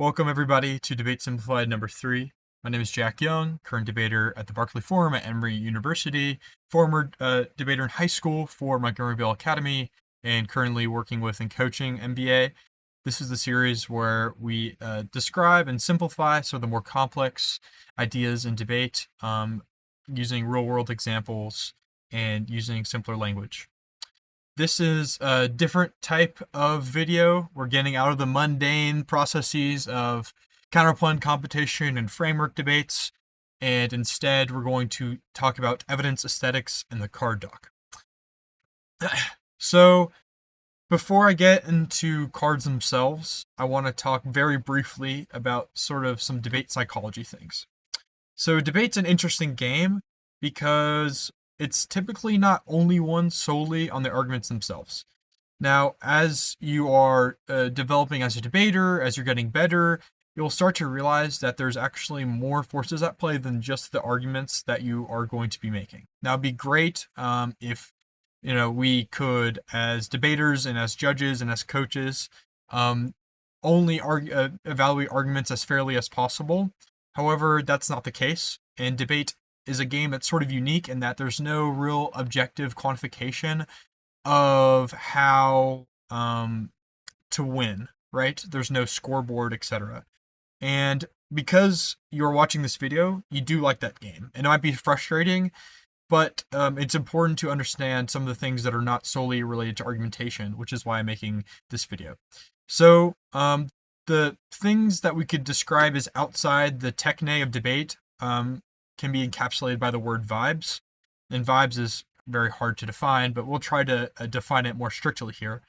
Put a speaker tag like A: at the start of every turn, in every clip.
A: Welcome everybody to Debate Simplified number 3. My name is Jack Young, current debater at the Barclay Forum at Emory University, former debater in high school for Montgomeryville Academy, and currently working with and coaching MBA. This is the series where we describe and simplify some of the more complex ideas in debate using real-world examples and using simpler language. This is a different type of video. We're getting out of the mundane processes of counterpoint competition and framework debates, and instead we're going to talk about evidence aesthetics in the card doc. So, before I get into cards themselves, I want to talk very briefly about sort of some debate psychology things. So, debate's an interesting game because it's typically not only won solely on the arguments themselves. Now, as you are developing as a debater, as you're getting better, you'll start to realize that there's actually more forces at play than just the arguments that you are going to be making. Now, it'd be great if we could, as debaters and as judges and as coaches, only evaluate arguments as fairly as possible. However, that's not the case, and debate is a game that's sort of unique in that there's no real objective quantification of how to win, right? There's no scoreboard, etc. And because you're watching this video, you do like that game. And it might be frustrating, but it's important to understand some of the things that are not solely related to argumentation, which is why I'm making this video. So the things that we could describe as outside the techne of debate can be encapsulated by the word vibes. And vibes is very hard to define, but we'll try to define it more strictly here.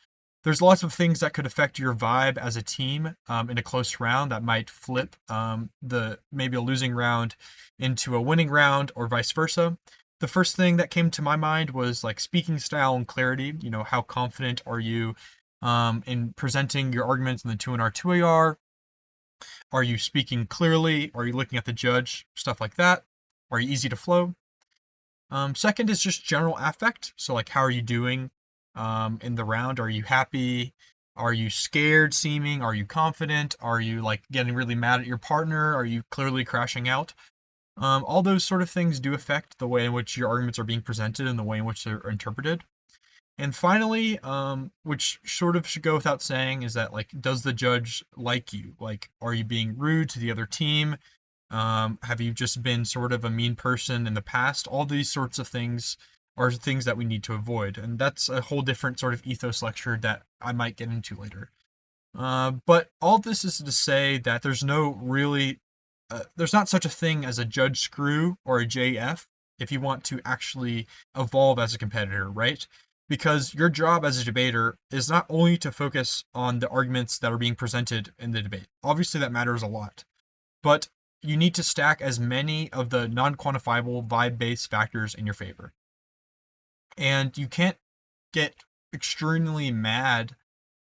A: There's lots of things that could affect your vibe as a team in a close round that might flip maybe a losing round into a winning round or vice versa. The first thing that came to my mind was like speaking style and clarity. How confident are you in presenting your arguments in the 2 and R2AR? Are you speaking clearly? Are you looking at the judge? Stuff like that. Are you easy to flow? Second is just general affect. So like, how are you doing in the round? Are you happy? Are you scared seeming? Are you confident? Are you like getting really mad at your partner? Are you clearly crashing out? All those sort of things do affect the way in which your arguments are being presented and the way in which they're interpreted. And finally, which sort of should go without saying, is that like, does the judge like you? Like, are you being rude to the other team? Have you just been sort of a mean person in the past? All these sorts of things are things that we need to avoid. And that's a whole different sort of ethos lecture that I might get into later. But all this is to say that there's not such a thing as a judge screw or a JF if you want to actually evolve as a competitor, right? Because your job as a debater is not only to focus on the arguments that are being presented in the debate. Obviously, that matters a lot. But you need to stack as many of the non-quantifiable vibe-based factors in your favor. And you can't get extremely mad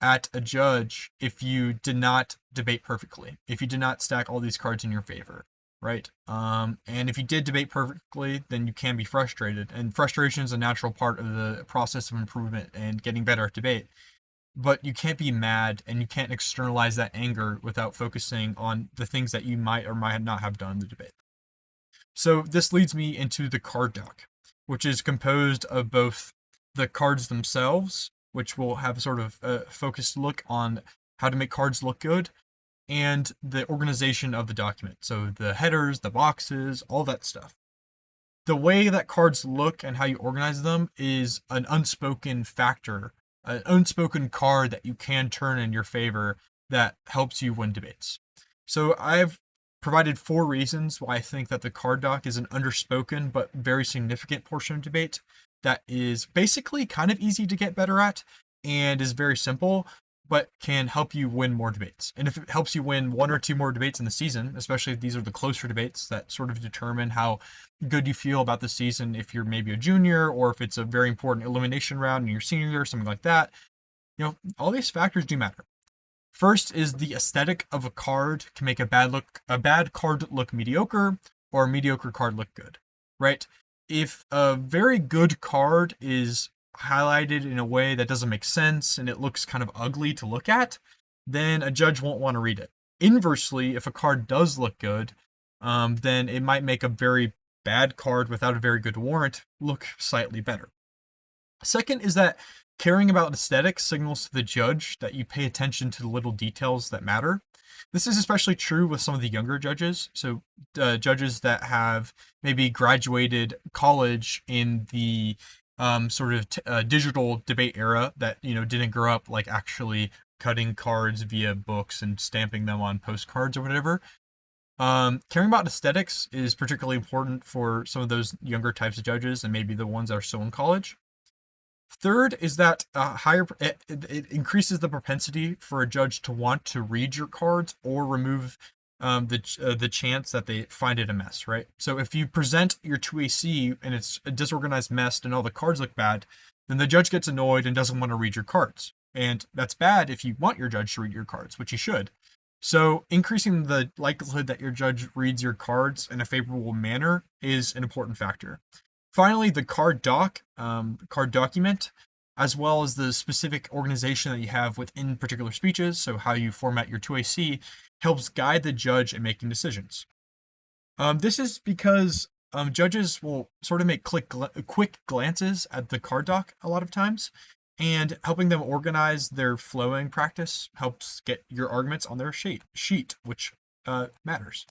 A: at a judge if you did not debate perfectly, if you did not stack all these cards in your favor, right? And if you did debate perfectly, then you can be frustrated. And frustration is a natural part of the process of improvement and getting better at debate. But you can't be mad and you can't externalize that anger without focusing on the things that you might or might not have done in the debate. So this leads me into the card doc, which is composed of both the cards themselves, which will have sort of a focused look on how to make cards look good, and the organization of the document. So the headers, the boxes, all that stuff. The way that cards look and how you organize them is an unspoken factor, an unspoken card that you can turn in your favor that helps you win debates. So I've provided 4 reasons why I think that the card doc is an underspoken but very significant portion of debate that is basically kind of easy to get better at and is very simple, but can help you win more debates. And if it helps you win 1 or 2 more debates in the season, especially if these are the closer debates that sort of determine how good you feel about the season, if you're maybe a junior or if it's a very important elimination round in your senior year or something like that, all these factors do matter. First is the aesthetic of a card can make a bad card look mediocre or a mediocre card look good, right? If a very good card is highlighted in a way that doesn't make sense and it looks kind of ugly to look at, then a judge won't want to read it. Inversely, if a card does look good, then it might make a very bad card without a very good warrant look slightly better. Second is that caring about aesthetics signals to the judge that you pay attention to the little details that matter. This is especially true with some of the younger judges. So, judges that have maybe graduated college in the digital debate era that didn't grow up like actually cutting cards via books and stamping them on postcards or whatever. Caring about aesthetics is particularly important for some of those younger types of judges and maybe the ones that are still in college. Third is that it increases the propensity for a judge to want to read your cards or remove the chance that they find it a mess, right? So if you present your 2AC and it's a disorganized mess and all the cards look bad, then the judge gets annoyed and doesn't want to read your cards. And that's bad if you want your judge to read your cards, which he should. So increasing the likelihood that your judge reads your cards in a favorable manner is an important factor. Finally, the card document, as well as the specific organization that you have within particular speeches, so how you format your 2AC, helps guide the judge in making decisions. This is because judges will sort of make quick glances at the card doc a lot of times, and helping them organize their flowing practice helps get your arguments on their sheet, which matters.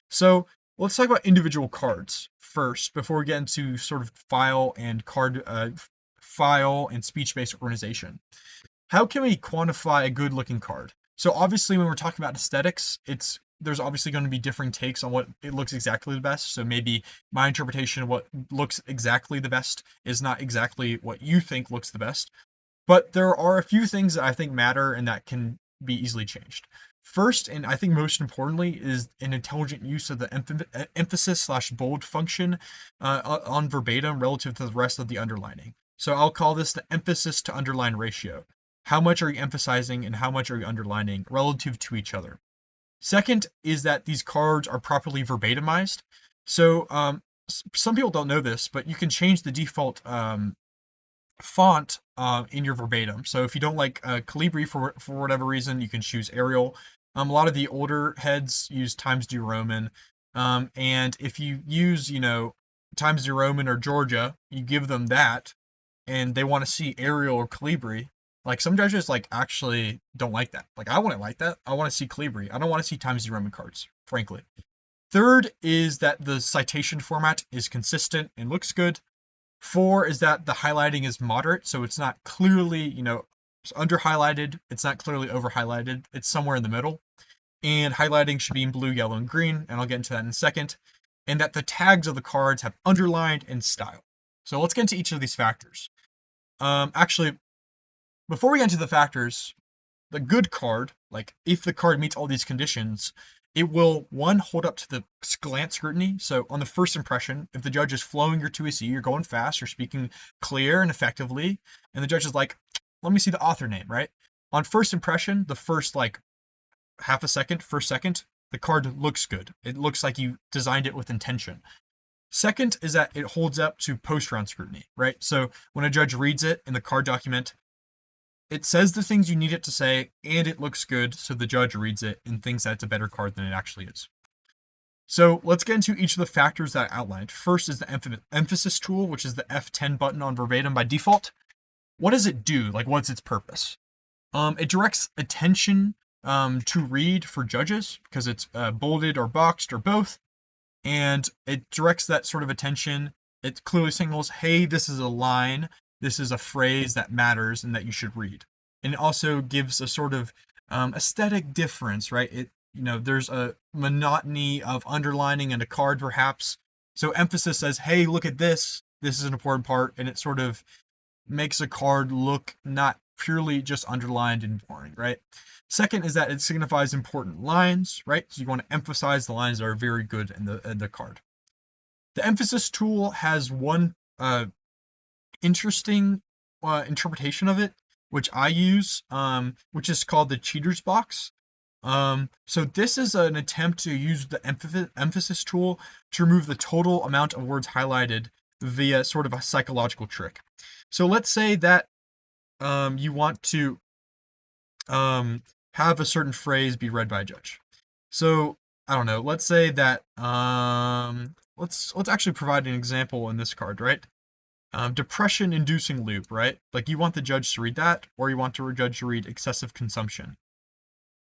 A: So let's talk about individual cards first before we get into sort of file and speech-based organization. How can we quantify a good-looking card? So obviously, when we're talking about aesthetics, there's obviously going to be different takes on what it looks exactly the best. So maybe my interpretation of what looks exactly the best is not exactly what you think looks the best. But there are a few things that I think matter and that can be easily changed. First, and I think most importantly, is an intelligent use of the emphasis/bold function on verbatim relative to the rest of the underlining. So I'll call this the emphasis to underline ratio. How much are you emphasizing and how much are you underlining relative to each other? Second is that these cards are properly verbatimized. So some people don't know this, but you can change the default font in your verbatim. So if you don't like Calibri for whatever reason, you can choose Arial. A lot of the older heads use Times New Roman. And if you use, Times New Roman or Georgia, you give them that and they want to see Arial or Calibri. Like some judges actually don't like that. Like I wouldn't like that. I want to see Calibri. I don't want to see Times New Roman cards, frankly. Third is that the citation format is consistent and looks good. 4 is that the highlighting is moderate, so it's not clearly, under highlighted. It's not clearly over highlighted. It's somewhere in the middle. And highlighting should be in blue, yellow, and green, and I'll get into that in a second. And that the tags of the cards have underlined and style. So let's get into each of these factors. Actually, before we get into the factors, the good card, like if the card meets all these conditions, it will, one, hold up to the glance scrutiny. So on the first impression, if the judge is flowing your 2AC, you're going fast, you're speaking clear and effectively, and the judge is like, let me see the author name, right? On first impression, the first first second, the card looks good. It looks like you designed it with intention. Second is that it holds up to post-round scrutiny, right? So when a judge reads it in the card document, it says the things you need it to say, and it looks good, so the judge reads it and thinks that it's a better card than it actually is. So let's get into each of the factors that I outlined. First is the emphasis tool, which is the F10 button on verbatim by default. What does it do? What's its purpose? It directs attention to read for judges because it's bolded or boxed or both, and it directs that sort of attention. It clearly signals, hey, this is a line, this is a phrase that matters and that you should read. And it also gives a sort of aesthetic difference, right? There's a monotony of underlining and a card perhaps. So emphasis says, hey, look at this. This is an important part. And it sort of makes a card look not purely just underlined and boring, right? Second is that it signifies important lines, right? So you want to emphasize the lines that are very good in the card. The emphasis tool has one interesting interpretation of it, which I use, which is called the cheater's box. So this is an attempt to use the emphasis tool to remove the total amount of words highlighted via sort of a psychological trick. So let's say that you want to have a certain phrase be read by a judge. So I don't know. Let's say that let's actually provide an example in this card, right? Depression-inducing loop, right? Like you want the judge to read that, or you want the judge to read excessive consumption.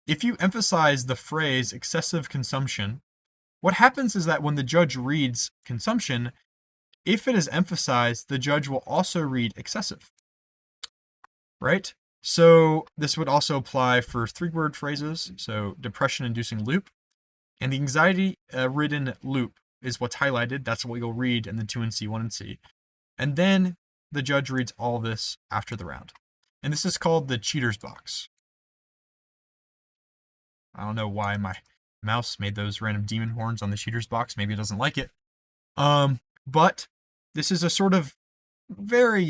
A: If you emphasize the phrase excessive consumption, what happens is that when the judge reads consumption, if it is emphasized, the judge will also read excessive, right? So this would also apply for three-word phrases, so depression-inducing loop, and the anxiety-ridden loop is what's highlighted. That's what you'll read in the 2 and C, 1 and C. And then the judge reads all this after the round. And this is called the cheater's box. I don't know why my mouse made those random demon horns on the cheater's box. Maybe it doesn't like it. But this is a sort of very,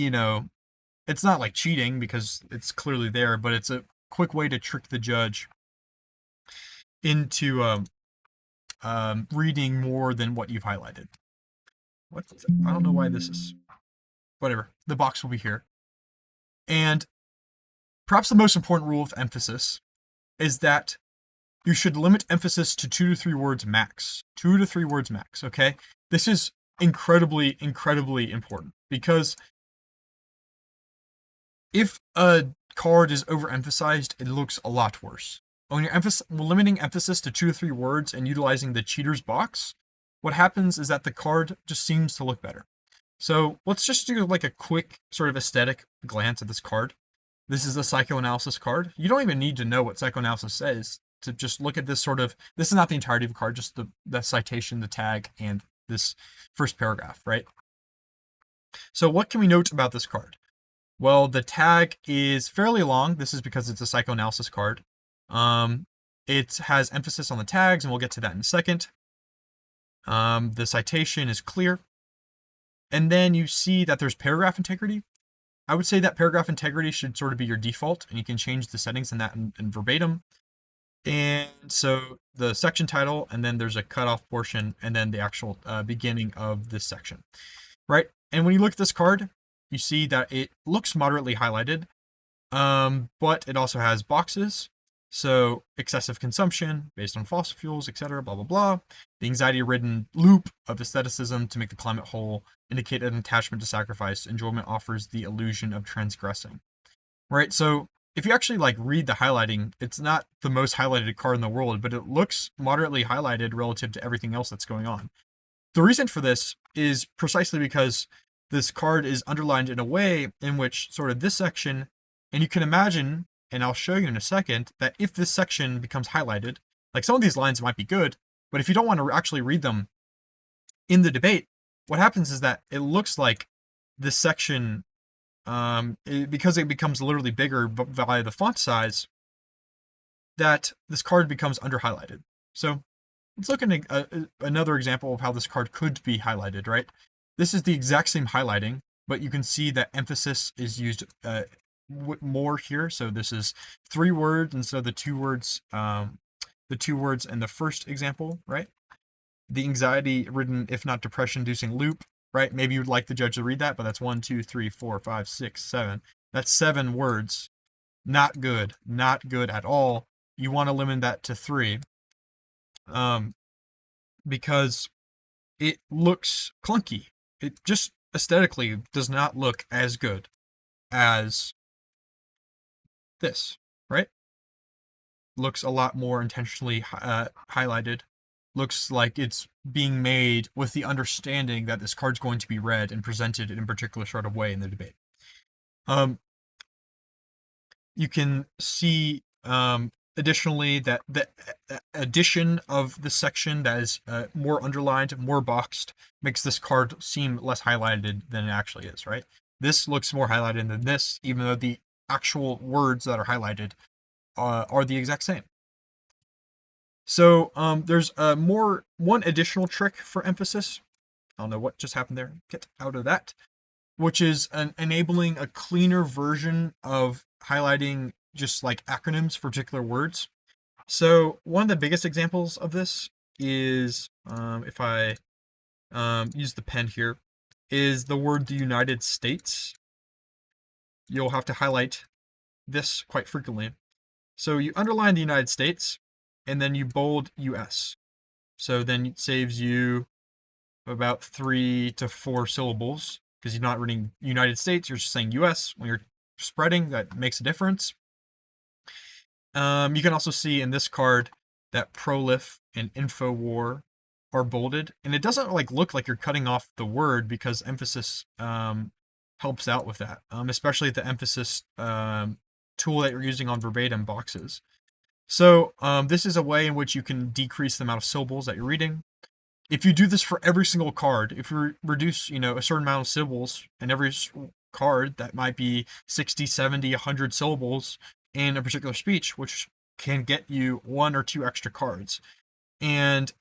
A: it's not like cheating because it's clearly there, but it's a quick way to trick the judge into reading more than what you've highlighted. I don't know why this is. Whatever. The box will be here. And perhaps the most important rule of emphasis is that you should limit emphasis to 2 to 3 words max. 2 to 3 words max, okay? This is incredibly, incredibly important because if a card is overemphasized, it looks a lot worse. When you're limiting emphasis to 2 to 3 words and utilizing the cheater's box, what happens is that the card just seems to look better. So let's just do like a quick sort of aesthetic glance at this card. This is a psychoanalysis card. You don't even need to know what psychoanalysis says to just look at this sort of, this is not the entirety of a card, just the citation, the tag, and this first paragraph, right? So what can we note about this card? Well, the tag is fairly long. This is because it's a psychoanalysis card. It has emphasis on the tags, and we'll get to that in a second. The citation is clear. And then you see that there's paragraph integrity. I would say that paragraph integrity should sort of be your default, and you can change the settings in that in verbatim. And so the section title, and then there's a cutoff portion, and then the actual beginning of this section, right? And when you look at this card, you see that it looks moderately highlighted, but it also has boxes. So excessive consumption based on fossil fuels, etc., blah, blah, blah. The anxiety-ridden loop of aestheticism to make the climate whole, indicate an attachment to sacrifice. Enjoyment offers the illusion of transgressing, right? So if you actually like read the highlighting, it's not the most highlighted card in the world, but it looks moderately highlighted relative to everything else that's going on. The reason for this is precisely because this card is underlined in a way in which sort of this section, and you can imagine, and I'll show you in a second, that if this section becomes highlighted, like some of these lines might be good, but if you don't want to actually read them in the debate, what happens is that it looks like this section, because it becomes literally bigger via the font size, that this card becomes under highlighted. So let's look at another example of how this card could be highlighted, right? This is the exact same highlighting, but you can see that emphasis is used more here. So this is 3 words instead of the 2 words, in the first example, right? The anxiety-ridden, if not depression-inducing loop, right? Maybe you'd like the judge to read that, but that's 1, 2, 3, 4, 5, 6, 7. That's 7 words. Not good. Not good at all. You want to limit that to 3. Because it looks clunky. It just aesthetically does not look as good as this, right? Looks a lot more intentionally highlighted. Looks like it's being made with the understanding that this card's going to be read and presented in a particular sort of way in the debate. You can see additionally that the addition of the section that is more underlined, more boxed, makes this card seem less highlighted than it actually is, right? This looks more highlighted than this, even though the actual words that are highlighted are the exact same. So there's one additional trick for emphasis. I don't know what just happened there. Get out of that. Which is enabling a cleaner version of highlighting just like acronyms for particular words. So one of the biggest examples of this is, if I use the pen here, is the word the United States. You'll have to highlight this quite frequently. So you underline the United States, and then you bold US. So then it saves you about 3 to 4 syllables because you're not reading United States, you're just saying US. When you're spreading, that makes a difference. You can also see in this card that prolif and infowar are bolded, and it doesn't like look like you're cutting off the word because emphasis helps out with that, especially the emphasis tool that you're using on verbatim boxes. So this is a way in which you can decrease the amount of syllables that you're reading. If you do this for every single card, if you reduce, a certain amount of syllables in every card, that might be 60, 70, 100 syllables in a particular speech, which can get you 1 or 2 extra cards. And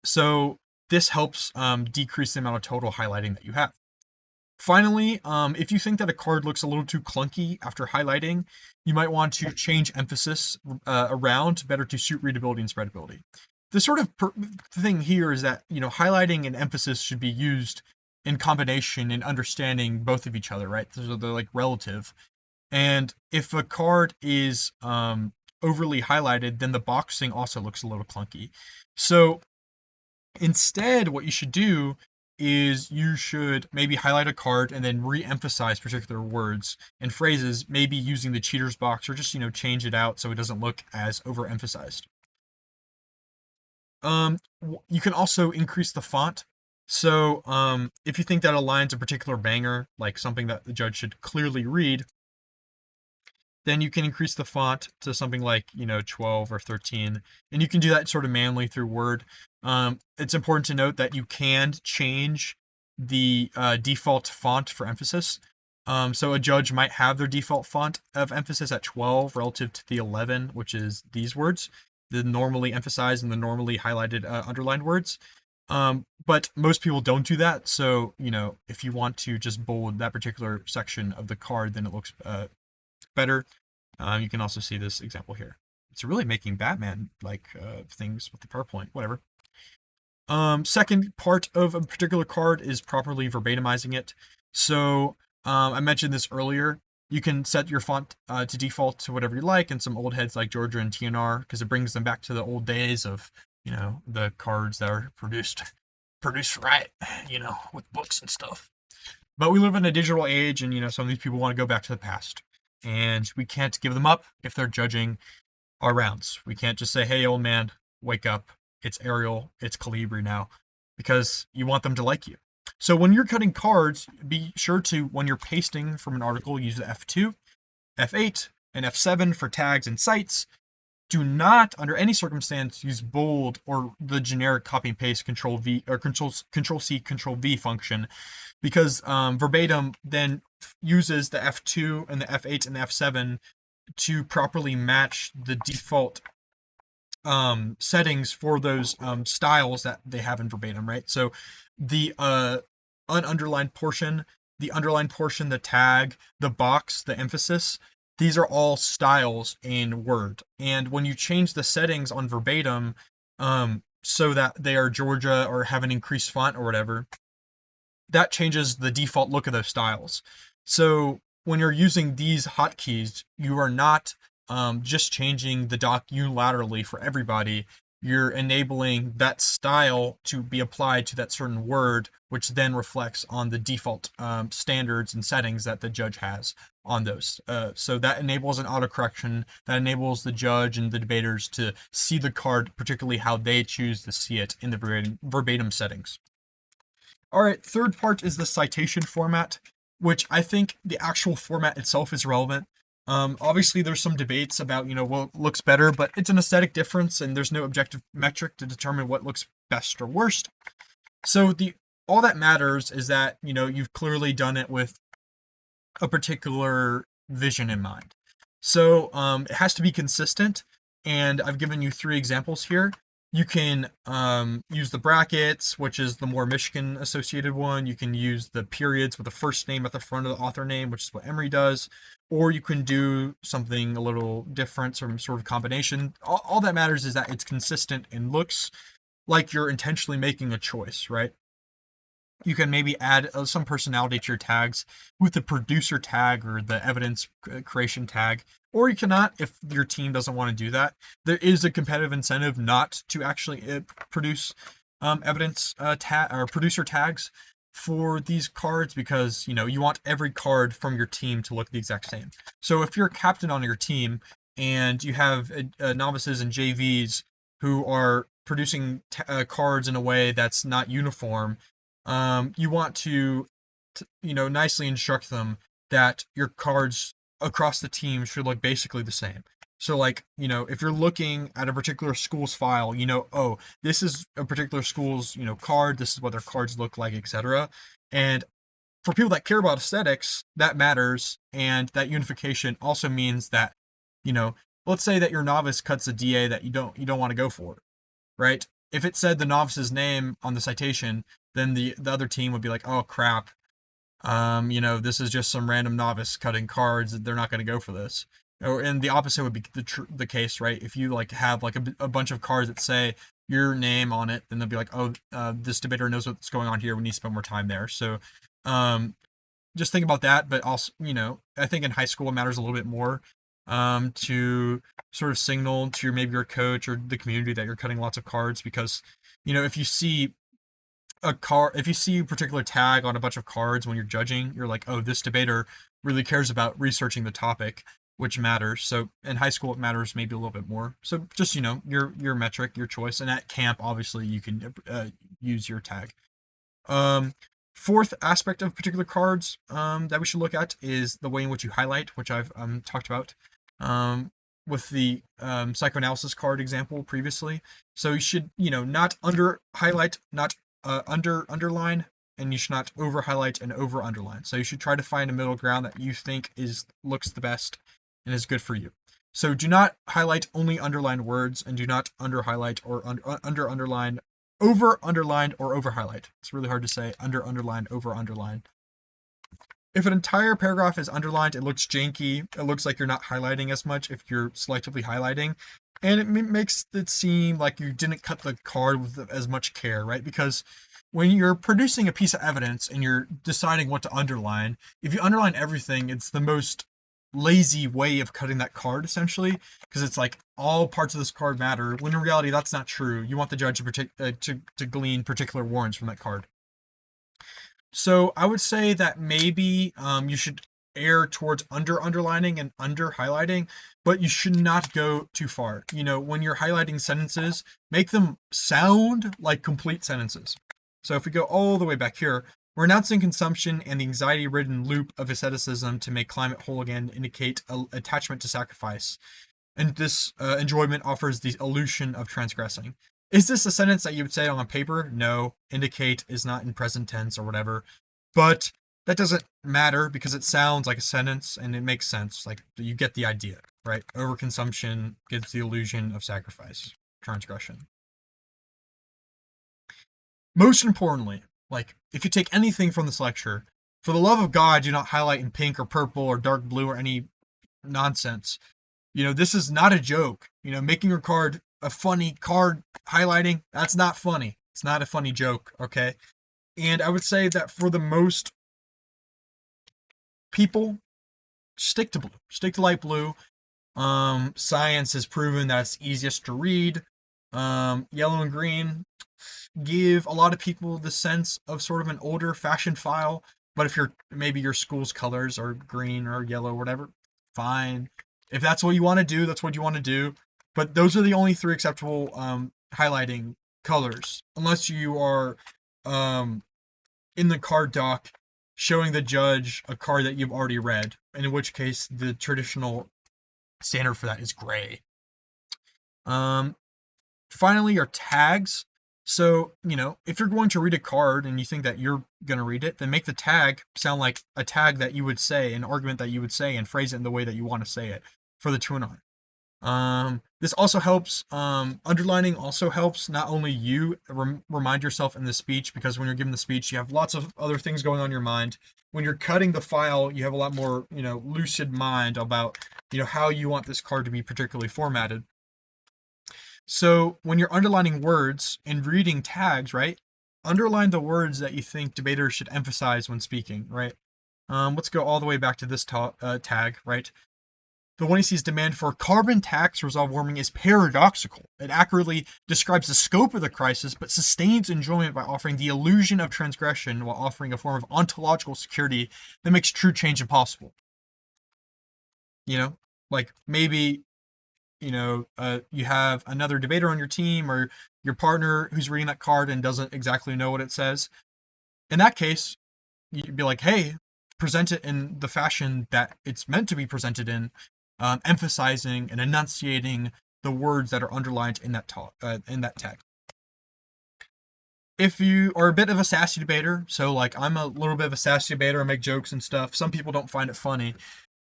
A: so this helps decrease the amount of total highlighting that you have. Finally, if you think that a card looks a little too clunky after highlighting, you might want to change emphasis around better to suit readability and spreadability. The sort of thing here is that, highlighting and emphasis should be used in combination in understanding both of each other, right? So they're like relative. And if a card is overly highlighted, then the boxing also looks a little clunky. So instead, what you should do is you should maybe highlight a card and then re-emphasize particular words and phrases, maybe using the cheater's box, or just, change it out so it doesn't look as overemphasized. You can also increase the font. So if you think that a line's a particular banger, like something that the judge should clearly read, then you can increase the font to something like 12 or 13, and you can do that sort of manually through Word. It's important to note that you can change the default font for emphasis. So a judge might have their default font of emphasis at 12 relative to the 11, which is these words, the normally emphasized and the normally highlighted underlined words. But most people don't do that. So, if you want to just bold that particular section of the card, then it looks better. You can also see this example here. It's really making Batman like things with the PowerPoint, whatever. Second part of a particular card is properly verbatimizing it. So I mentioned this earlier. You can set your font to default to whatever you like, and some old heads like Georgia and TNR, because it brings them back to the old days of the cards that are produced right, with books and stuff. But we live in a digital age, and some of these people want to go back to the past, and we can't give them up if they're judging our rounds. We can't just say, "Hey, old man, wake up. It's Ariel, it's Calibri now," because you want them to like you. So when you're cutting cards, be sure to, when you're pasting from an article, use the F2, F8, and F7 for tags and cites. Do not, under any circumstance, use bold or the generic copy and paste Control V or Control C, Control V function, because verbatim then uses the F2 and the F8 and the F7 to properly match the default settings for those styles that they have in verbatim, right? So the ununderlined portion, the underlined portion, the tag, the box, the emphasis, these are all styles in Word. And when you change the settings on verbatim so that they are Georgia or have an increased font or whatever, that changes the default look of those styles. So when you're using these hotkeys, you are not just changing the doc unilaterally for everybody. You're enabling that style to be applied to that certain word, which then reflects on the default standards and settings that the judge has on those. So that enables an autocorrection, that enables the judge and the debaters to see the card, particularly how they choose to see it in the verbatim settings. All right, third part is the citation format, which I think the actual format itself is relevant. Obviously, there's some debates about, what looks better, but it's an aesthetic difference, and there's no objective metric to determine what looks best or worst. So all that matters is that, you've clearly done it with a particular vision in mind. So it has to be consistent, and I've given you 3 examples here. You can use the brackets, which is the more Michigan associated one. You can use the periods with the first name at the front of the author name, which is what Emory does. Or you can do something a little different, some sort of combination. All that matters is that it's consistent and looks like you're intentionally making a choice, right? You can maybe add some personality to your tags with the producer tag or the evidence creation tag, or you cannot if your team doesn't want to do that. There is a competitive incentive not to actually produce evidence tag or producer tags for these cards because you want every card from your team to look the exact same. So if you're a captain on your team and you have novices and JVs who are producing cards in a way that's not uniform, you want to nicely instruct them that your cards across the team should look basically the same. So like, if you're looking at a particular school's file, oh, this is a particular school's, card, this is what their cards look like, etc. And for people that care about aesthetics, that matters, and that unification also means that, you know, let's say that your novice cuts a DA that you don't want to go for, right? If it said the novice's name on the citation, then the other team would be like, oh crap, this is just some random novice cutting cards. They're not going to go for this. And the opposite would be the case, right? If you like have like a bunch of cards that say your name on it, then they'll be like, oh, this debater knows what's going on here. We need to spend more time there. So, just think about that. But also, I think in high school it matters a little bit more, to sort of signal to maybe your coach or the community that you're cutting lots of cards because, if you see if you see a particular tag on a bunch of cards when you're judging, you're like, oh, this debater really cares about researching the topic, which matters. So in high school, it matters maybe a little bit more. So just your metric, your choice, and at camp, obviously, you can use your tag. Fourth aspect of particular cards that we should look at is the way in which you highlight, which I've talked about with the psychoanalysis card example previously. So you should, not under highlight, not underline, and you should not over highlight and over underline. So you should try to find a middle ground that you think looks the best and is good for you. So do not highlight only underlined words, and do not under highlight or under underline, over underlined or over highlight. It's really hard to say under underline, over underline. If an entire paragraph is underlined, it looks janky. It looks like you're not highlighting as much if you're selectively highlighting. And it makes it seem like you didn't cut the card with as much care, right? Because when you're producing a piece of evidence and you're deciding what to underline, if you underline everything, it's the most lazy way of cutting that card, essentially, because it's like all parts of this card matter, when in reality that's not true. You want the judge to glean particular warrants from that card. So I would say that maybe you should err towards underlining and under highlighting, but you should not go too far. When you're highlighting sentences, make them sound like complete sentences. So if we go all the way back here, we're announcing consumption and the anxiety-ridden loop of asceticism to make climate whole again indicate attachment to sacrifice. And this enjoyment offers the illusion of transgressing. Is this a sentence that you would say on paper? No. Indicate is not in present tense or whatever. But that doesn't matter because it sounds like a sentence and it makes sense. Like, you get the idea, right? Overconsumption gives the illusion of sacrifice, transgression. Most importantly, like, if you take anything from this lecture, for the love of God, do not highlight in pink or purple or dark blue or any nonsense. This is not a joke. Making your card a funny card highlighting, that's not funny. It's not a funny joke, okay? And I would say that for the most people, stick to blue. Stick to light blue. Science has proven that it's easiest to read. Yellow and green give a lot of people the sense of sort of an older fashioned file. But if maybe your school's colors are green or yellow or whatever, fine. If that's what you want to do, that's what you want to do. But those are the only three acceptable highlighting colors, unless you are in the card doc showing the judge a card that you've already read, in which case the traditional standard for that is gray. Finally, your tags. So, if you're going to read a card and you think that you're going to read it, then make the tag sound like a tag that you would say, an argument that you would say, and phrase it in the way that you want to say it for the tuner. This also helps, underlining also helps not only you remind yourself in the speech, because when you're giving the speech, you have lots of other things going on in your mind. When you're cutting the file, you have a lot more, lucid mind about, how you want this card to be particularly formatted. So when you're underlining words and reading tags, right, underline the words that you think debaters should emphasize when speaking, right? Let's go all the way back to this tag, right? The one he sees demand for carbon tax to resolve warming is paradoxical. It accurately describes the scope of the crisis, but sustains enjoyment by offering the illusion of transgression while offering a form of ontological security that makes true change impossible. You know, like maybe you have another debater on your team or your partner who's reading that card and doesn't exactly know what it says. In that case, you'd be like, hey, present it in the fashion that it's meant to be presented in, emphasizing and enunciating the words that are underlined in that in that text. If you are a bit of a sassy debater, so like I'm a little bit of a sassy debater, I make jokes and stuff. Some people don't find it funny,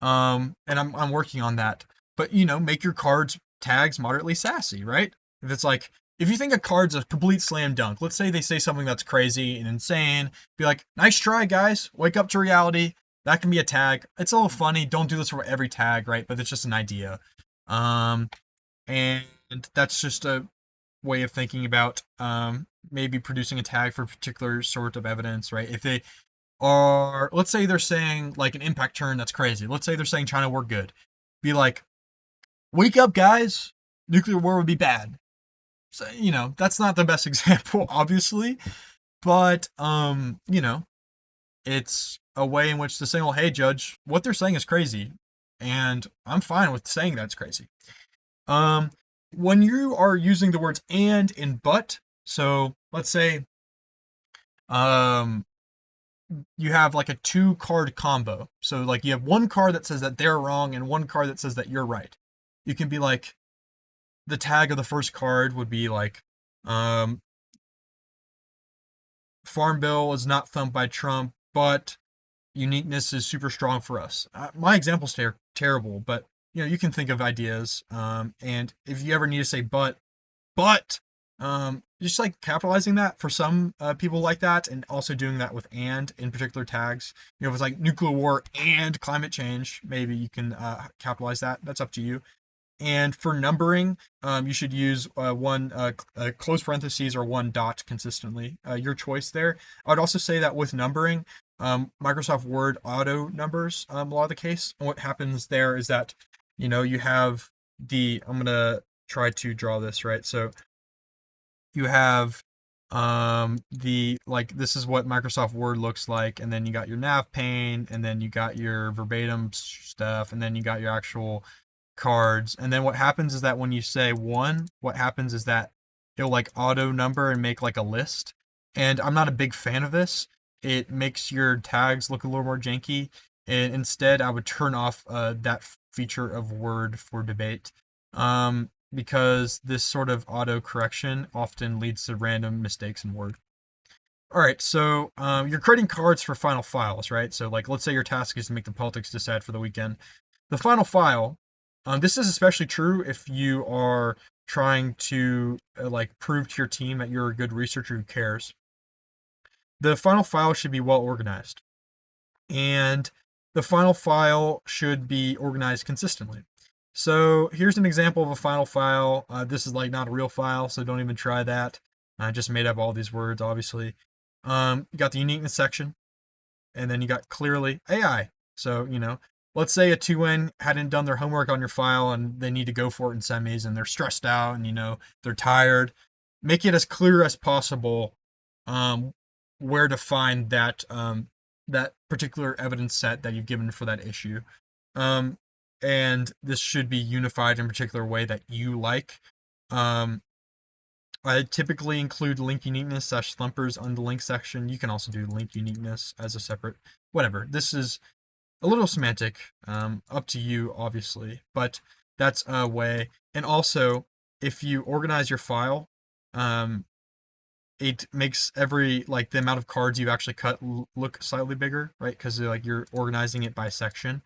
A: and I'm working on that. But make your cards tags moderately sassy, right? If it's like if you think a card's a complete slam dunk, let's say they say something that's crazy and insane, be like, nice try, guys. Wake up to reality. That can be a tag. It's a little funny. Don't do this for every tag, right? But it's just an idea. Um, and that's just a way of thinking about maybe producing a tag for a particular sort of evidence, right? If they are, let's say they're saying like an impact turn that's crazy. Let's say they're saying China we're good. Be like, wake up, guys. Nuclear war would be bad. So, that's not the best example, obviously, but it's a way in which to say, well, hey, judge, what they're saying is crazy, and I'm fine with saying that's crazy. Um, when you are using the words and but, so let's say um you have like a two card combo. So like you have one card that says that they're wrong and one card that says that you're right. You can be like the tag of the first card would be like um Farm Bill is not thumped by Trump, but uniqueness is super strong for us. My example's terrible, but you can think of ideas. And if you ever need to say but, just like capitalizing that for some people like that, and also doing that with and in particular tags. If it's like nuclear war and climate change, maybe you can capitalize that. That's up to you. And for numbering, you should use one close parentheses or one dot consistently. Your choice there. I would also say that with numbering, Microsoft Word auto numbers a lot of the case. And what happens there is that, you have I'm going to try to draw this, right? So you have like this is what Microsoft Word looks like, and then you got your nav pane, and then you got your verbatim stuff, and then you got your actual cards. And then what happens is that when you say one, what happens is that it'll like auto number and make like a list. And I'm not a big fan of this. It makes your tags look a little more janky. And instead, I would turn off that feature of Word for debate. Because this sort of auto correction often leads to random mistakes in Word. All right, so you're creating cards for final files, right? So like, let's say your task is to make the politics decide for the weekend. The final file, this is especially true if you are trying to like prove to your team that you're a good researcher who cares. The final file should be well organized, and the final file should be organized consistently. So here's an example of a final file. This is like not a real file, so don't even try that. I just made up all these words, obviously. You got the uniqueness section, and then you got clearly AI. So, let's say a 2N hadn't done their homework on your file and they need to go for it in semis and they're stressed out and, they're tired. Make it as clear as possible um, where to find that particular evidence set that you've given for that issue. Um, and this should be unified in a particular way that you like. Um, I typically include link uniqueness / thumpers on the link section. You can also do link uniqueness as a separate, whatever. This is a little semantic, up to you, obviously, but that's a way. And also, if you organize your file, um, it makes every like the amount of cards you actually cut look slightly bigger, right? Because like you're organizing it by section,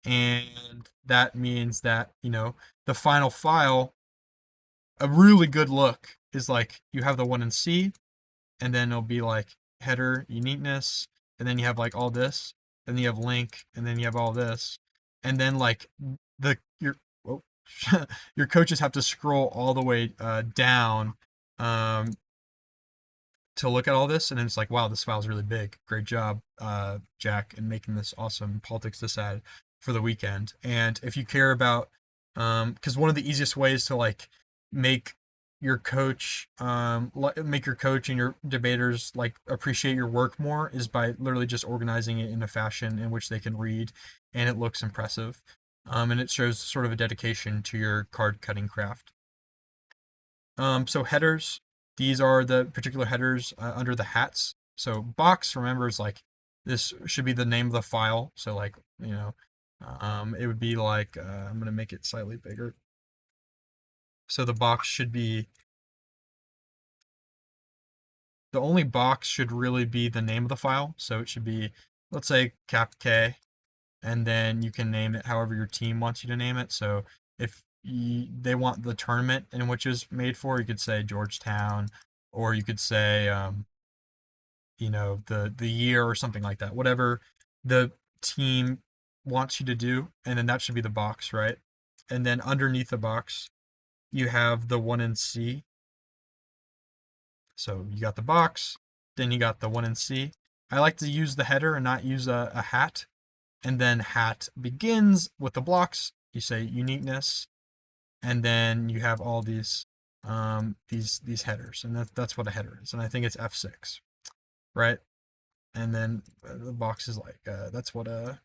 A: and that means that the final file, a really good look is like you have the one in C, and then it'll be like header uniqueness, and then you have like all this, and then you have link, and then you have all this, and then like your oh, your coaches have to scroll all the way down um, to look at all this, and then it's like, wow, this file's really big. Great job, Jack, in making this awesome politics dissad for the weekend. And if you care about, because one of the easiest ways to like make your coach, make your coach and your debaters like appreciate your work more is by literally just organizing it in a fashion in which they can read, and it looks impressive. And it shows sort of a dedication to your card cutting craft. So headers, these are the particular headers under the hats. So box, remember, is like this should be the name of the file. So like, it would be like, I'm going to make it slightly bigger. So the box should be, the only box should really be the name of the file. So it should be, let's say cap K, and then you can name it however your team wants you to name it. So if they want the tournament in which it's made for, you could say Georgetown, or you could say, the year or something like that. Whatever the team wants you to do, and then that should be the box, right? And then underneath the box, you have the 1 in C. So you got the box, then you got the 1 in C. I like to use the header and not use a hat. And then hat begins with the blocks. You say uniqueness, and then you have all these headers, and that's what a header is. And I think it's F6, right? And then the box is like that's what a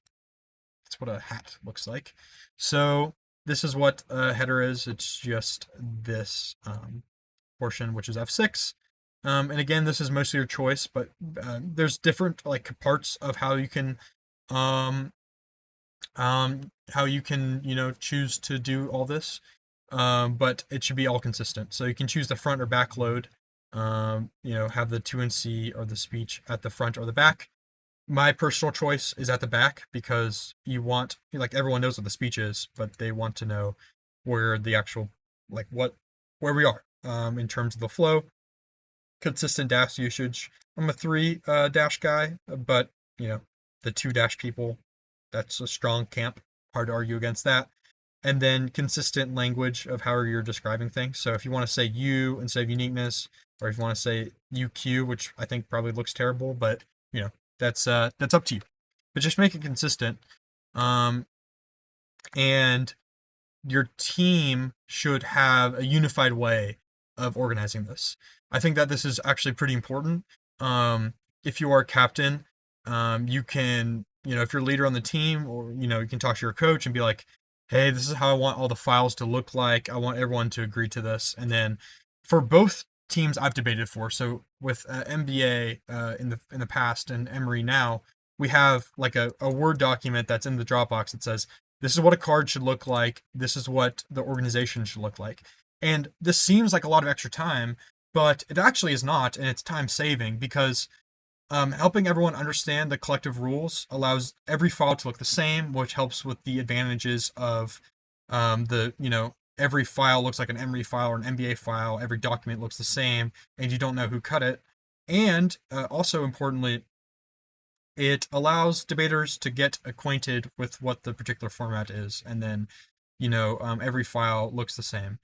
A: hat looks like. So this is what a header is. It's just this portion, which is F6. And again, this is mostly your choice, but there's different like parts of how you can choose to do all this, but it should be all consistent. So you can choose the front or back load, have the 2 and C or the speech at the front or the back. My personal choice is at the back because you want, like, everyone knows what the speech is, but they want to know where the actual, like, where we are in terms of the flow, consistent dash usage. I'm a 3 dash guy, but, the 2 dash people, that's a strong camp. Hard to argue against that. And then consistent language of how you're describing things. So if you want to say you instead of uniqueness, or if you want to say UQ, which I think probably looks terrible, but that's up to you. But just make it consistent. And your team should have a unified way of organizing this. I think that this is actually pretty important. If you are a captain, you can, if you're a leader on the team, or, you can talk to your coach and be like, hey, this is how I want all the files to look like. I want everyone to agree to this. And then for both teams I've debated for, so with MBA in the past and Emory now, we have like a Word document that's in the Dropbox that says, this is what a card should look like. This is what the organization should look like. And this seems like a lot of extra time, but it actually is not, and it's time saving because helping everyone understand the collective rules allows every file to look the same, which helps with the advantages of every file looks like an Emory file or an MBA file. Every document looks the same, and you don't know who cut it. And also importantly, it allows debaters to get acquainted with what the particular format is, and then every file looks the same.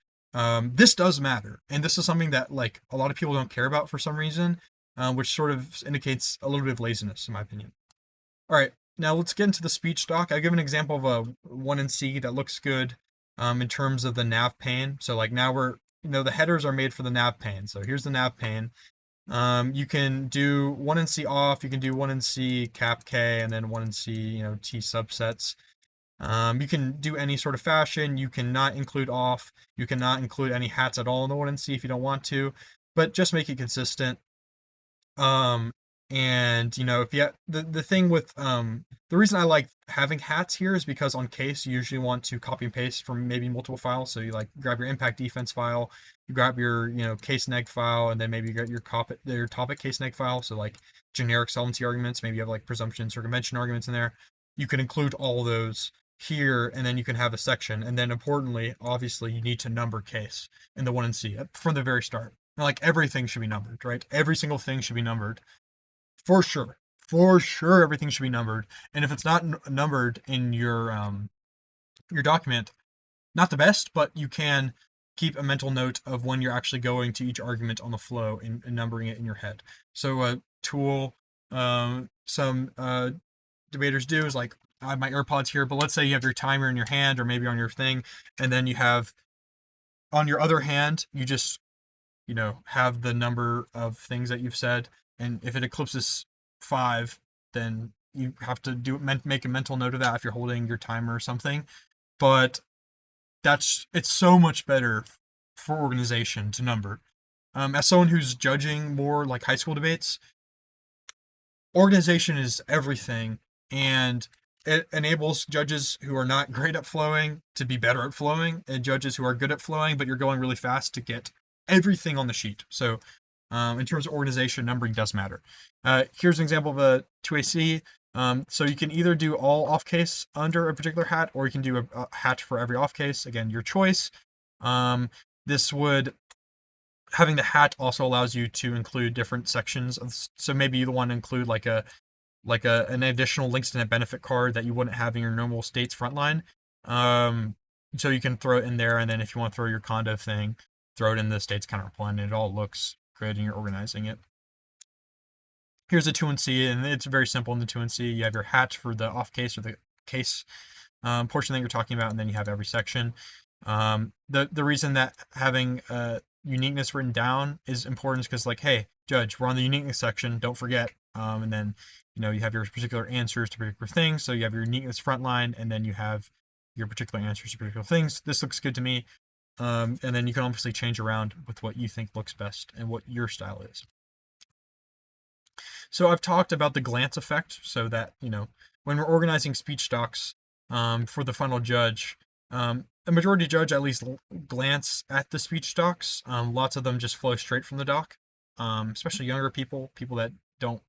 A: This does matter, and this is something that like a lot of people don't care about for some reason, which sort of indicates a little bit of laziness, in my opinion. All right, now let's get into the speech doc. I give an example of a 1 in C that looks good in terms of the nav pane. So like now we're, the headers are made for the nav pane. So here's the nav pane. You can do 1 in C off, you can do 1 in C cap K, and then 1 in C, T subsets. You can do any sort of fashion. You cannot include off. You cannot include any hats at all in the 1 in C if you don't want to, but just make it consistent. And if you the thing with the reason I like having hats here is because on case you usually want to copy and paste from maybe multiple files. So you like grab your impact defense file, you grab your case neg file, and then maybe you get your topic case neg file. So like generic solvency arguments, maybe you have like presumption circumvention arguments in there. You can include all those here, and then you can have a section. And then importantly, obviously, you need to number case in the 1 in C from the very start. Now, like everything should be numbered, right? Every single thing should be numbered. For sure. For sure, everything should be numbered. And if it's not numbered in your document, not the best, but you can keep a mental note of when you're actually going to each argument on the flow and numbering it in your head. So a tool some debaters do is like, I have my AirPods here, but let's say you have your timer in your hand or maybe on your thing, and then you have on your other hand, you just, have the number of things that you've said, and if it eclipses 5, then you have to make a mental note of that if you're holding your timer or something. But it's so much better for organization to number. As someone who's judging more like high school debates, organization is everything, and it enables judges who are not great at flowing to be better at flowing, and judges who are good at flowing but you're going really fast to get everything on the sheet. So in terms of organization, numbering does matter. Here's an example of a 2AC. So you can either do all off case under a particular hat, or you can do a hat for every off case. Again, your choice. This would Having the hat also allows you to include different sections of, so maybe you want to include like an additional links to net benefit card that you wouldn't have in your normal states frontline. So you can throw it in there, and then if you want to throw your condo thing, throw it in the states counterplan, and it all looks good and you're organizing it. Here's a 2C, and it's very simple in the 2C. You have your hat for the off case or the case portion that you're talking about, and then you have every section. The reason that having uniqueness written down is important because, like, hey, judge, we're on the uniqueness section, don't forget. And then you have your particular answers to particular things. So you have your uniqueness front line, and then you have your particular answers to particular things. This looks good to me. And then you can obviously change around with what you think looks best and what your style is. So I've talked about the glance effect, so that when we're organizing speech docs for the final judge, a majority judge at least glance at the speech docs. Lots of them just flow straight from the doc, especially younger people that don't,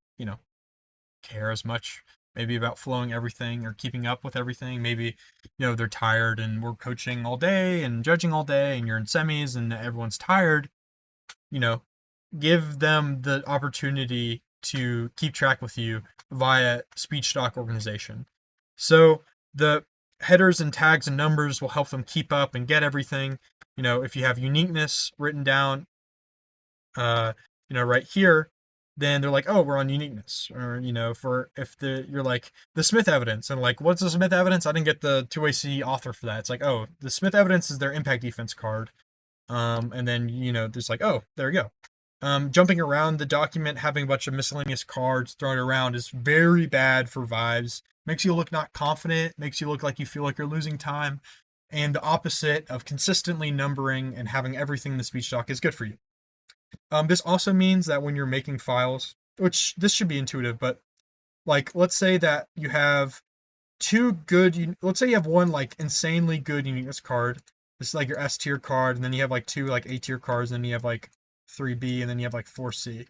A: care as much maybe about flowing everything or keeping up with everything. Maybe, they're tired and we're coaching all day and judging all day and you're in semis and everyone's tired. Give them the opportunity to keep track with you via speech doc organization. So the headers and tags and numbers will help them keep up and get everything. If you have uniqueness written down, right here, then they're like, oh, we're on uniqueness. Or, for if you're like the Smith evidence, and like, what's the Smith evidence? I didn't get the 2AC author for that. It's like, oh, the Smith evidence is their impact defense card. And then, there's like, oh, there you go. Jumping around the document, having a bunch of miscellaneous cards thrown around is very bad for vibes. Makes you look not confident, makes you look like you feel like you're losing time. And the opposite of consistently numbering and having everything in the speech doc is good for you. This also means that when you're making files, which this should be intuitive, but like, let's say that you have let's say you have one like insanely good uniqueness card. This is like your S tier card, and then you have like two like A tier cards, and then you have like 3B, and then you have like 4C.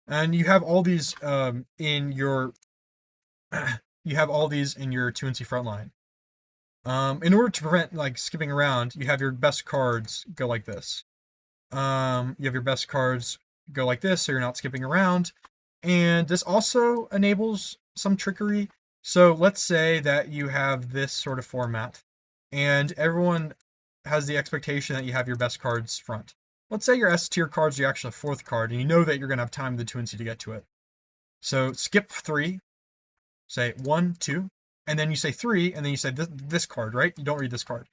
A: And you have all these in your 2NC front line. In order to prevent like skipping around, you have your best cards go like this. You have your best cards go like this, so you're not skipping around. And this also enables some trickery. So let's say that you have this sort of format, and everyone has the expectation that you have your best cards front. Let's say your S tier cards are actually a fourth card, and you know that you're going to have time in the 2NC to get to it. So skip 3, say 1, 2, and then you say 3, and then you say this card, right? You don't read this card.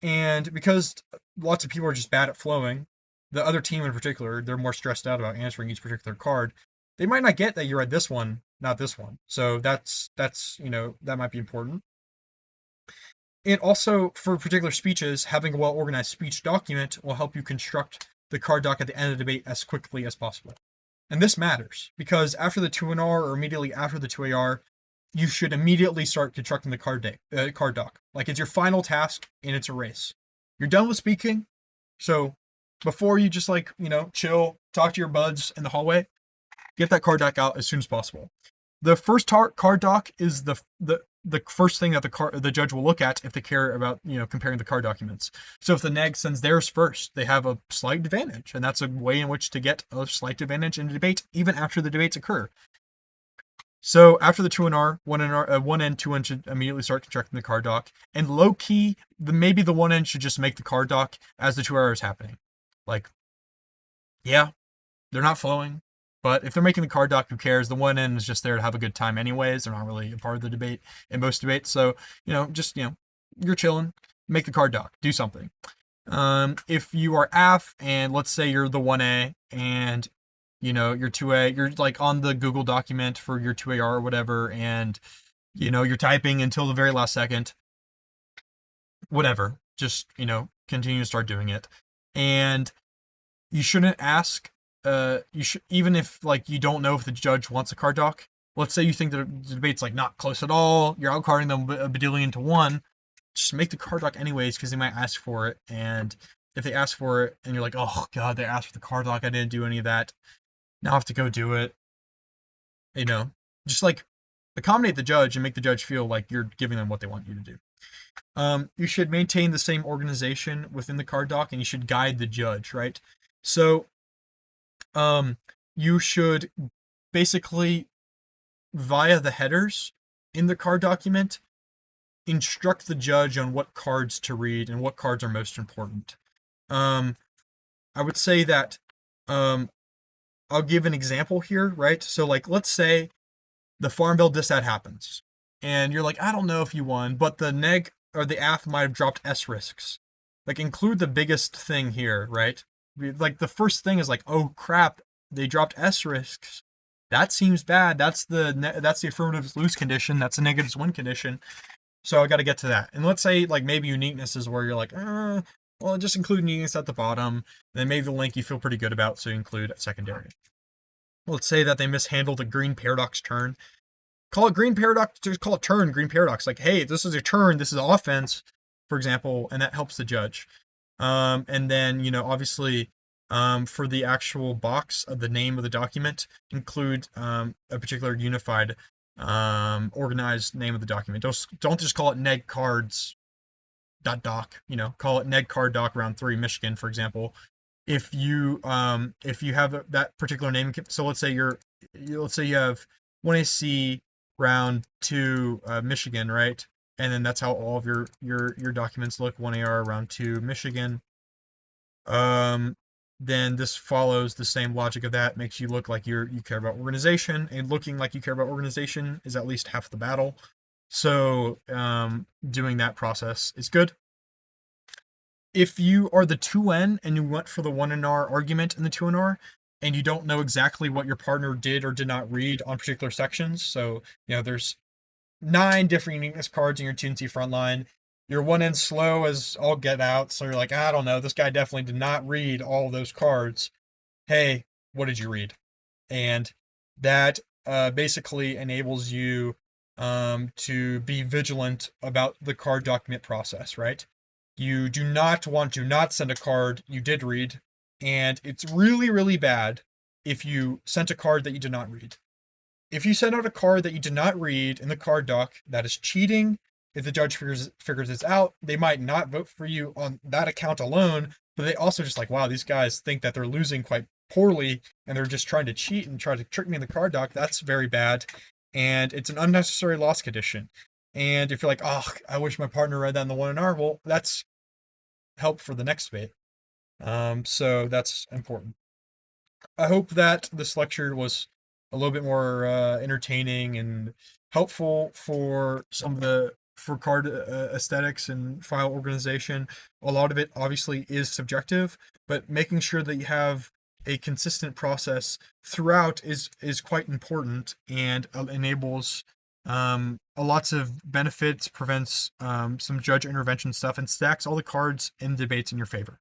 A: And because lots of people are just bad at flowing, the other team in particular, they're more stressed out about answering each particular card. They might not get that you read this one, not this one. So that's that might be important. And also, for particular speeches, having a well-organized speech document will help you construct the card doc at the end of the debate as quickly as possible. And this matters, because after the 2NR or immediately after the 2AR, you should immediately start constructing the card doc. Like, it's your final task, and it's a race. You're done with speaking, so before you just chill, talk to your buds in the hallway, get that card doc out as soon as possible. The first card doc is the first thing that the judge will look at if they care about comparing the card documents. So if the neg sends theirs first, they have a slight advantage, and that's a way in which to get a slight advantage in a debate even after the debates occur. So after the 2NR, 1NR, 1N, 2N should immediately start constructing the card doc. And low key, maybe the 1N should just make the card doc as the 2R is happening. Like, yeah, they're not flowing, but if they're making the card doc, who cares? The 1N is just there to have a good time anyways. They're not really a part of the debate in most debates. So, just, you're chilling, make the card doc, do something. If you are AF and let's say you're the 1A and you're 2A, you're like on the Google document for your 2AR or whatever, and you're typing until the very last second, whatever, just continue to start doing it. And you shouldn't ask, you should, even if like you don't know if the judge wants a card doc. Let's say you think the debate's like not close at all, you're outcarding them a bedillion to one, just make the card doc anyways, because they might ask for it. And if they ask for it and you're like, oh god, they asked for the card doc, I didn't do any of that, now I have to go do it, just like accommodate the judge and make the judge feel like you're giving them what they want you to do. You should maintain the same organization within the card doc, and you should guide the judge, right? So you should basically, via the headers in the card document, instruct the judge on what cards to read and what cards are most important. I would say that I'll give an example here, right? So like, let's say the Farm Bill dissat happens, and you're like, I don't know if you won, but the neg or the AF might have dropped S risks. Like, include the biggest thing here, right? Like, the first thing is like, oh crap, they dropped S risks. That seems bad. That's the affirmative lose condition. That's the negatives win condition. So I got to get to that. And let's say like maybe uniqueness is where you're like, well, just include uniqueness at the bottom. Then maybe the link you feel pretty good about, so you include secondary. Let's say that they mishandled a green paradox turn. Call it green paradox, just call it turn green paradox. Like, hey, this is a turn, this is offense, for example, and that helps the judge. And then, obviously, for the actual box of the name of the document, include a particular unified, organized name of the document. Don't just call it neg cards doc. Call it neg card doc round 3 Michigan, for example. If you have that particular name, so let's say you have 1AC round 2 Michigan, right? And then that's how all of your documents look: 1AR round 2 Michigan. Then this follows the same logic of that, makes you look like you care about organization, and looking like you care about organization is at least half the battle. So doing that process is good. If you are the 2N and you went for the 1NR argument in the 2NR, and you don't know exactly what your partner did or did not read on particular sections, so there's 9 different uniqueness cards in your TNC frontline. Your 1N slow as all get out, so you're like, I don't know, this guy definitely did not read all those cards. Hey, what did you read? And that basically enables you to be vigilant about the card document process, right? You do not want to not send a card you did read, and it's really, really bad if you sent a card that you did not read. If you send out a card that you did not read in the card doc, that is cheating. If the judge figures this out, they might not vote for you on that account alone, but they also just like, wow, these guys think that they're losing quite poorly, and they're just trying to cheat and try to trick me in the card doc. That's very bad, and it's an unnecessary loss condition. And if you're like, oh, I wish my partner read that in the 1NR, well, that's help for the next debate. So that's important. I hope that this lecture was a little bit more entertaining and helpful for some of the for card aesthetics and file organization. A lot of it obviously is subjective, but making sure that you have a consistent process throughout is quite important, and enables lots of benefits, prevents some judge intervention stuff, and stacks all the cards in debates in your favor.